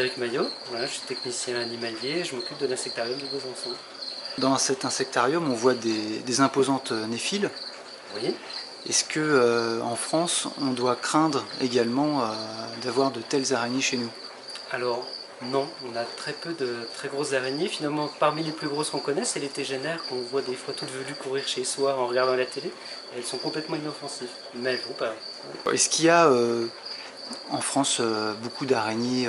Frédéric Maillot, voilà, je suis technicien animalier et je m'occupe de l'insectarium de Besançon. Dans cet insectarium, on voit des imposantes néphiles. Oui. Est-ce que en France, on doit craindre également d'avoir de telles araignées chez nous? Alors non, on a très peu de très grosses araignées. Finalement, parmi les plus grosses qu'on connaît, c'est les tégénaires qu'on voit des fois toutes velues courir chez soi en regardant la télé. Elles sont complètement inoffensives, mais elles vont pas. Est-ce qu'il y a en France beaucoup d'araignées,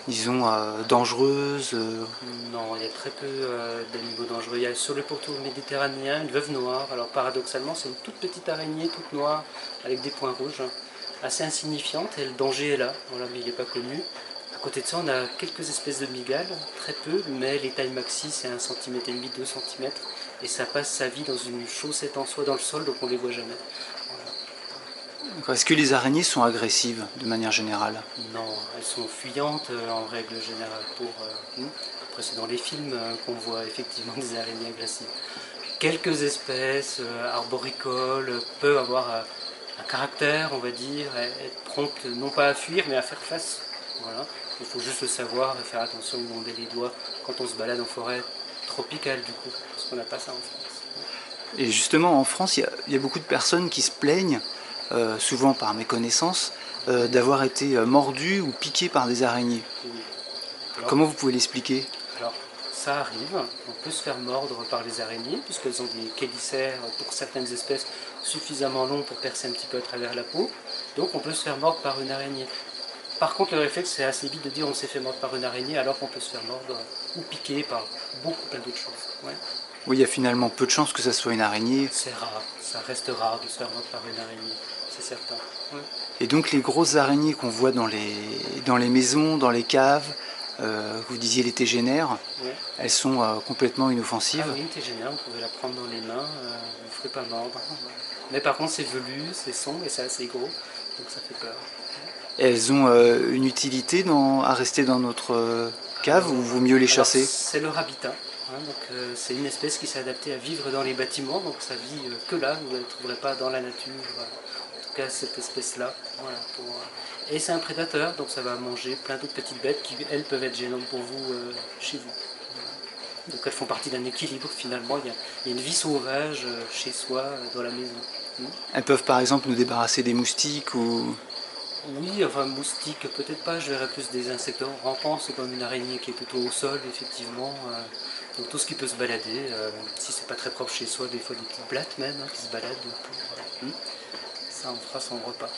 disons, dangereuses? Non, il y a très peu d'animaux dangereux. Il y a sur le pourtour méditerranéen une veuve noire. Alors paradoxalement, c'est une toute petite araignée, toute noire, avec des points rouges, assez insignifiante, et le danger est là, voilà, mais il n'est pas connu. À côté de ça, on a quelques espèces de mygales, très peu, mais les tailles maxi, c'est 1,5 cm, 2 cm, et ça passe sa vie dans une chaussette en soie dans le sol, donc on ne les voit jamais. Est-ce que les araignées sont agressives de manière générale? Non, elles sont fuyantes en règle générale pour nous. Après, c'est dans les films qu'on voit effectivement des araignées agressives. Quelques espèces arboricoles peuvent avoir un caractère, on va dire, être promptes non pas à fuir mais à faire face. Voilà. Il faut juste le savoir et faire attention où on met les doigts quand on se balade en forêt tropicale du coup, parce qu'on n'a pas ça en France. Et justement, en France, il y a beaucoup de personnes qui se plaignent, souvent par méconnaissance, d'avoir été mordues ou piquées par des araignées. Oui. Alors, Comment vous pouvez l'expliquer? alors, ça arrive, on peut se faire mordre par les araignées, puisqu'elles ont des chélicères, pour certaines espèces, suffisamment longs pour percer un petit peu à travers la peau. Donc on peut se faire mordre par une araignée. Par contre, le réflexe, c'est assez vite de dire on s'est fait mordre par une araignée, alors qu'on peut se faire mordre ou piquer par beaucoup plein d'autres choses. Ouais. Oui, il y a finalement peu de chances que ça soit une araignée. C'est rare, ça reste rare de se faire mordre par une araignée, c'est certain. Ouais. Et donc les grosses araignées qu'on voit dans les maisons, dans les caves, vous disiez les tégénaires, Ouais. elles sont complètement Ah inoffensives. oui, une tégénaire, vous pouvez la prendre dans les mains, vous ne ferez pas mordre. Mais par contre, c'est velu, c'est sombre et c'est assez gros, donc ça fait peur. Et elles ont une utilité à rester dans notre cave ou vaut mieux les chasser? C'est leur habitat. C'est une espèce qui s'est adaptée à vivre dans les bâtiments, donc ça vit que là, vous ne la trouverez pas dans la nature. En tout cas, cette espèce-là. Voilà, et c'est un prédateur, donc ça va manger plein d'autres petites bêtes qui, elles, peuvent être gênantes pour vous chez vous. Donc elles font partie d'un équilibre finalement. Il y a une vie sauvage chez soi, dans la maison. Elles peuvent par exemple nous débarrasser des moustiques ou... Oui, enfin moustique, peut-être pas, je verrais plus des insectes rampants, c'est comme une araignée qui est plutôt au sol, effectivement. Donc tout ce qui peut se balader, si c'est pas très propre chez soi, des fois des petites blattes même qui se baladent. Ça en fera son repas.